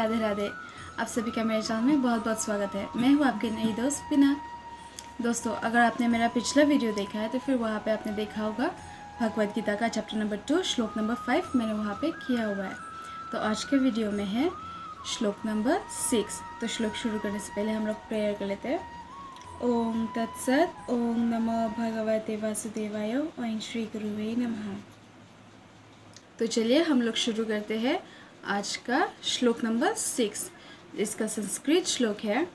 राधे राधे। आप सभी का मेरे चैनल में बहुत बहुत स्वागत है। मैं हूँ आपकी नई दोस्त बिना। दोस्तों, अगर आपने मेरा पिछला वीडियो देखा है तो फिर वहाँ पे आपने देखा होगा भगवद गीता का चैप्टर नंबर 2 श्लोक नंबर 5 मैंने वहाँ पे किया हुआ है। तो आज के वीडियो में है श्लोक नंबर 6। तो श्लोक शुरू करने से पहले हम लोग प्रेयर कर लेते हैं। ओम तत्सत। ओम नमो भगवते वासुदेवाय। ओम श्री गुरुवे नमः। तो चलिए हम लोग शुरू करते हैं आज का श्लोक नंबर 6। इसका संस्कृत श्लोक है।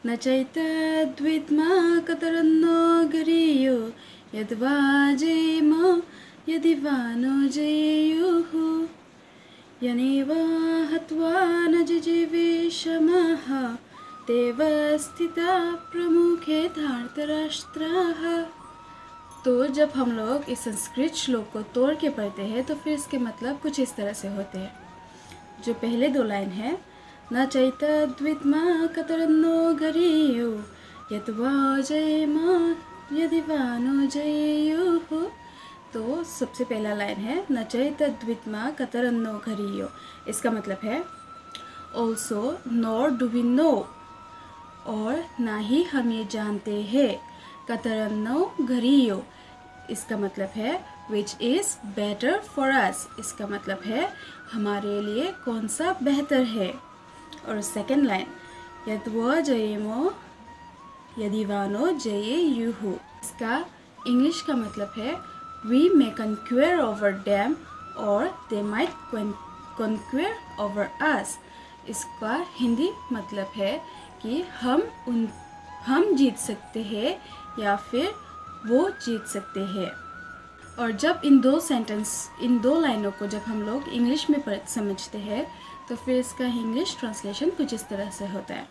न चैतद्विद्मा कतरन्नो गरीयो यद्वा जयेम यदि वा नो जयेयुः यनेव हत्वा न जिजीविषमः तेव स्थिता प्रमुखे धार्तराष्ट्राः। तो जब हम लोग इस संस्कृत श्लोक को तोड़ के पढ़ते हैं तो फिर इसके मतलब कुछ इस तरह से होते हैं। जो पहले दो लाइन है, न चैतद्विद्मा कतरन्नो गरीयो यद्वा जयेम यदि वा नो जयेयुः। तो सबसे पहला लाइन है न चैतद्विद्मा कतरन्नो गरीयो। इसका मतलब है also nor do we know, और ना ही हम ये जानते हैं। कतरन्नो गरीयो इसका मतलब है विच इज़ बेटर फॉर अस। इसका मतलब है हमारे लिए कौन सा बेहतर है। और सेकेंड लाइन यद्वा जयेमो यदि वा नो जयेयुः। इसका इंग्लिश का मतलब है we may conquer over them और दे माइट कन्क्वेयर ओवर अस। इसका हिंदी मतलब है कि हम जीत सकते हैं या फिर वो जीत सकते हैं। और जब इन दो लाइनों को जब हम लोग इंग्लिश में समझते हैं तो फिर इसका इंग्लिश ट्रांसलेशन कुछ इस तरह से होता है।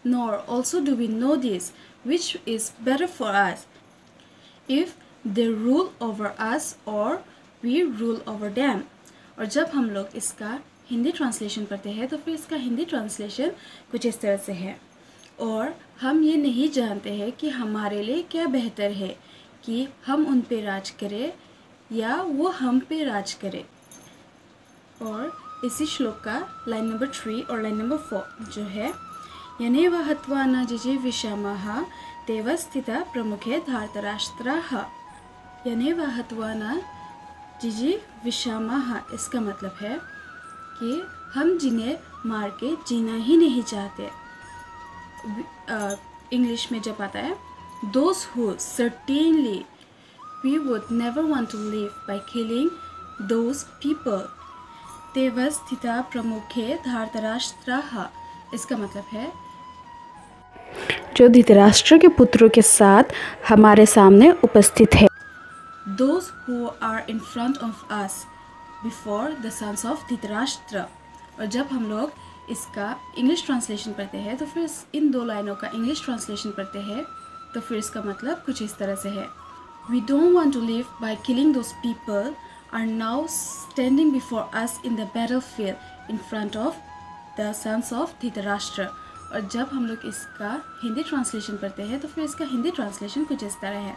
Nor also do we know this which is better for us if they rule over us और वी रूल ओवर देम। और जब हम लोग इसका हिंदी ट्रांसलेशन पढ़ते हैं तो फिर इसका हिंदी ट्रांसलेशन कुछ इस तरह से है। और हम ये नहीं जानते हैं कि हमारे लिए क्या बेहतर है, कि हम उन पे राज करें या वो हम पे राज करें। और इसी श्लोक का लाइन नंबर 3 और लाइन नंबर 4 जो है यनेव हत्वा न जिजीविषामः तेव स्थिता प्रमुखे धार्तराष्ट्राः। यनेव हत्वा न जिजीविषामः इसका मतलब है कि हम जिन्हें मार के जीना ही नहीं चाहते। इंग्लिश में जब आता है those who certainly we would never want to live by killing those people तेव स्थिता प्रमुखे धार्तराष्ट्राः। इसका मतलब है जो धृतराष्ट्र के पुत्रों के साथ हमारे सामने उपस्थित है। those who are in front of us before the sons of Dhritarashtra. और जब हम लोग इसका इंग्लिश ट्रांसलेशन पढ़ते हैं तो फिर इन दो लाइनों का इंग्लिश ट्रांसलेशन पढ़ते हैं तो फिर इसका मतलब कुछ इस तरह से है। We don't want to live by killing those people are now standing before us in the battlefield in front of the sons of Dhritarashtra. और जब हम लोग इसका हिंदी ट्रांसलेशन पढ़ते हैं तो फिर इसका हिंदी ट्रांसलेशन कुछ इस तरह है।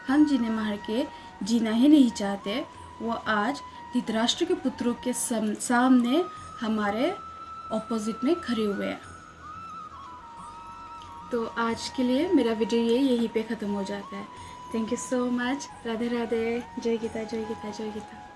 हम जिन्हें मार के जीना ही नहीं चाहते वो आज धृतराष्ट्र के पुत्रों के सामने हमारे ऑपोजिट में खड़े हुए हैं। तो आज के लिए मेरा वीडियो यहीं पे ख़त्म हो जाता है। Thank you so much. Radhe Radhe. जय गीता जय गीता जय गीता।